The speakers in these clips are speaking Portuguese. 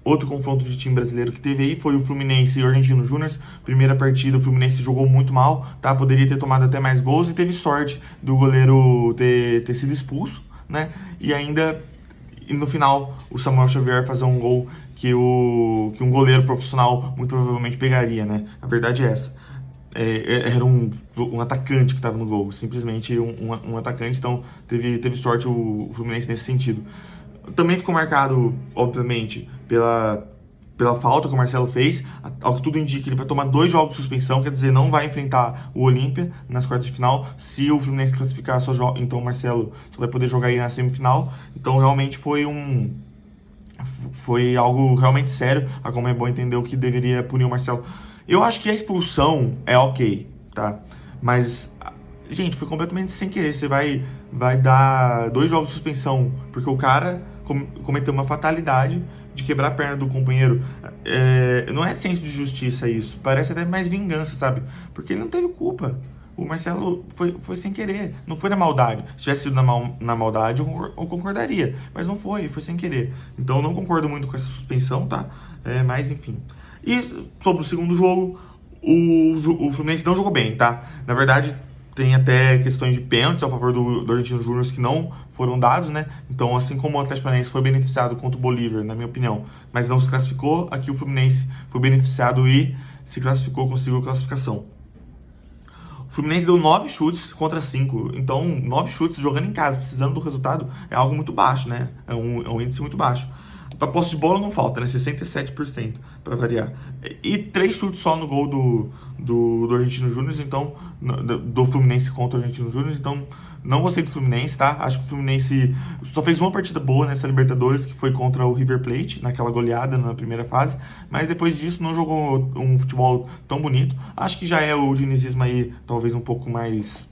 Outro confronto de time brasileiro que teve aí foi o Fluminense e o Argentino Júnior. Primeira partida, o Fluminense jogou muito mal, tá? Poderia ter tomado até mais gols e teve sorte do goleiro ter sido expulso, né? E ainda, no final, o Samuel Xavier fazer um gol que um goleiro profissional muito provavelmente pegaria, né? A verdade é essa. Era um atacante que estava no gol, simplesmente um atacante, então teve sorte o Fluminense nesse sentido. Também ficou marcado, obviamente, pela falta que o Marcelo fez. Ao que tudo indica, ele vai tomar 2 jogos de suspensão, quer dizer, não vai enfrentar o Olímpia nas quartas de final. Se o Fluminense classificar, então o Marcelo só vai poder jogar aí na semifinal. Então realmente foi algo realmente sério. A Conmebol entendeu que deveria punir o Marcelo. Eu acho que a expulsão é ok, tá? Mas, gente, foi completamente sem querer. Você vai dar 2 jogos de suspensão porque o cara cometeu uma fatalidade de quebrar a perna do companheiro. Não é senso de justiça isso. Parece até mais vingança, sabe? Porque ele não teve culpa. O Marcelo foi sem querer, não foi na maldade. Se tivesse sido na maldade, eu concordaria. Mas não foi sem querer. Então eu não concordo muito com essa suspensão, tá? Mas enfim. E sobre o segundo jogo, o Fluminense não jogou bem, tá? Na verdade, tem até questões de pênaltis a favor do Argentino Júnior que não foram dados, né? Então, assim como o Atlético Paranaense foi beneficiado contra o Bolívar, na minha opinião, mas não se classificou, aqui o Fluminense foi beneficiado e se classificou, conseguiu a classificação. O Fluminense deu 9 chutes contra 5. Então, 9 chutes jogando em casa, precisando do resultado, é algo muito baixo, né? É um índice muito baixo. A posse de bola não falta, né? 67% para variar. E 3 chutes só no gol do Argentino Júnior, então, do Fluminense contra o Argentino Júnior, então não gostei do Fluminense, tá? Acho que o Fluminense só fez uma partida boa nessa Libertadores, que foi contra o River Plate, naquela goleada na primeira fase, mas depois disso não jogou um futebol tão bonito. Acho que já é o dinizismo aí, talvez um pouco mais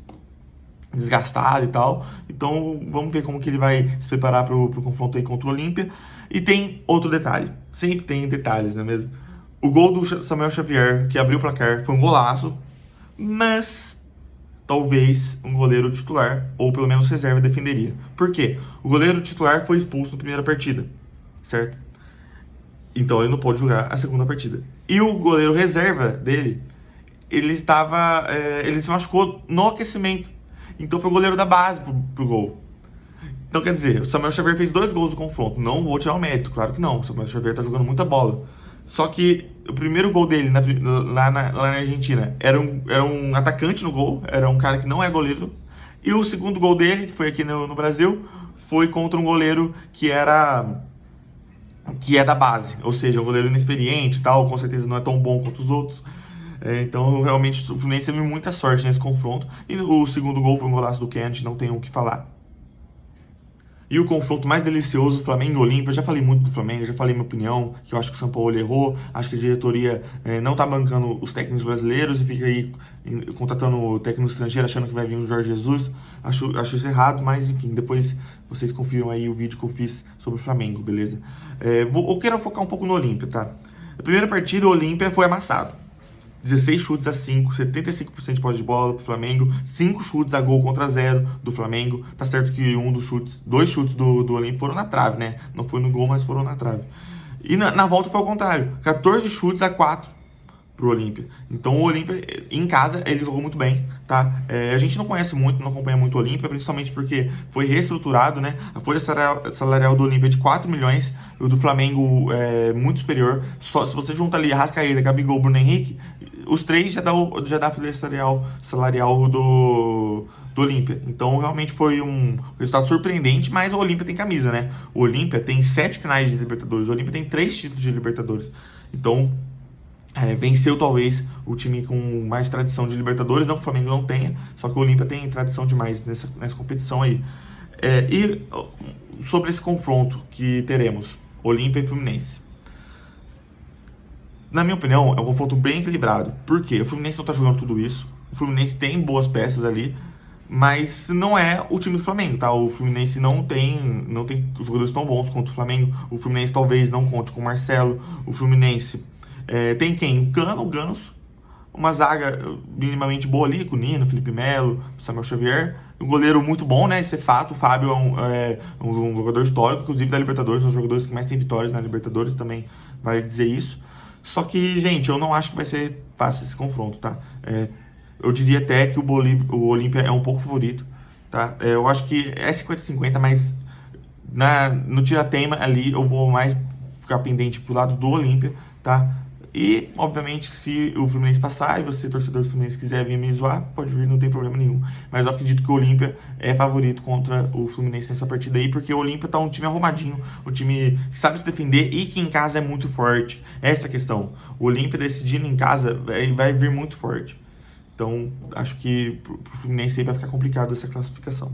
desgastado e tal. Então vamos ver como que ele vai se preparar pro confronto aí contra o Olímpia. E tem outro detalhe, sempre tem detalhes, não é mesmo? O gol do Samuel Xavier, que abriu o placar, foi um golaço, mas talvez um goleiro titular, ou pelo menos reserva, defenderia. Por quê? O goleiro titular foi expulso na primeira partida, certo? Então ele não pode jogar a segunda partida. E o goleiro reserva dele, ele se machucou no aquecimento. Então foi o goleiro da base pro gol. Então, quer dizer, o Samuel Xavier fez 2 gols no confronto. Não vou tirar o mérito, claro que não. O Samuel Xavier tá jogando muita bola. Só que o primeiro gol dele lá na Argentina era um atacante no gol, era um cara que não é goleiro. E o segundo gol dele, que foi aqui no Brasil, foi contra um goleiro que é da base. Ou seja, um goleiro inexperiente e tal, com certeza não é tão bom quanto os outros. Então, realmente, o Fluminense teve muita sorte nesse confronto. E o segundo gol foi um golaço do Kennedy, não tem o que falar. E o confronto mais delicioso, Flamengo e Olímpia. Eu já falei muito do Flamengo, já falei minha opinião, que eu acho que o São Paulo errou, acho que a diretoria não tá bancando os técnicos brasileiros e fica aí contratando o técnico estrangeiro achando que vai vir o Jorge Jesus. Acho isso errado, mas enfim, depois vocês confiram aí o vídeo que eu fiz sobre o Flamengo, beleza? Eu quero focar um pouco no Olímpia, tá? A primeira partida, o Olímpia foi amassado. 16 chutes a 5, 75% de posse de bola pro Flamengo, 5 chutes a gol contra 0 do Flamengo. Tá certo que 2 chutes do Olímpia foram na trave, né? Não foi no gol, mas foram na trave. E na volta foi ao contrário, 14 chutes a 4 pro Olímpia. Então o Olímpia, em casa, ele jogou muito bem, tá? A gente não conhece muito, não acompanha muito o Olímpia, principalmente porque foi reestruturado, né? A folha salarial do Olímpia é de 4 milhões, e o do Flamengo é muito superior. Só se você junta ali Arrascaeta, Gabigol, Bruno Henrique, os 3 já dá a folha salarial do Olímpia. Então, realmente foi um resultado surpreendente, mas o Olímpia tem camisa, né? O Olímpia tem 7 finais de Libertadores, o Olímpia tem 3 títulos de Libertadores. Então, venceu talvez o time com mais tradição de Libertadores, não que o Flamengo não tenha, só que o Olímpia tem tradição demais nessa competição aí. E sobre esse confronto que teremos, Olímpia e Fluminense. Na minha opinião, é um confronto bem equilibrado. Por quê? O Fluminense não tá jogando tudo isso. O Fluminense tem boas peças ali, mas não é o time do Flamengo, tá? O Fluminense não tem jogadores tão bons quanto o Flamengo. O Fluminense talvez não conte com o Marcelo. O Fluminense tem quem? O Cano, o Ganso. Uma zaga minimamente boa ali, com o Nino, Felipe Melo, Samuel Xavier. um goleiro muito bom, né? Isso é fato. O Fábio é um jogador histórico, inclusive da Libertadores, um dos jogadores que mais tem vitórias na Libertadores também, vale dizer isso. Só que, gente, eu não acho que vai ser fácil esse confronto, tá? Eu diria até que o Olímpia é um pouco favorito, tá? Eu acho que é 50-50, mas no tira-teima ali eu vou mais ficar pendente pro lado do Olímpia, tá? E, obviamente, se o Fluminense passar e você, torcedor do Fluminense, quiser vir me zoar, pode vir, não tem problema nenhum. Mas eu acredito que o Olímpia é favorito contra o Fluminense nessa partida aí, porque o Olímpia tá um time arrumadinho, um time que sabe se defender e que em casa é muito forte. Essa é a questão. O Olímpia decidindo em casa vai vir muito forte. Então, acho que pro Fluminense aí vai ficar complicado essa classificação.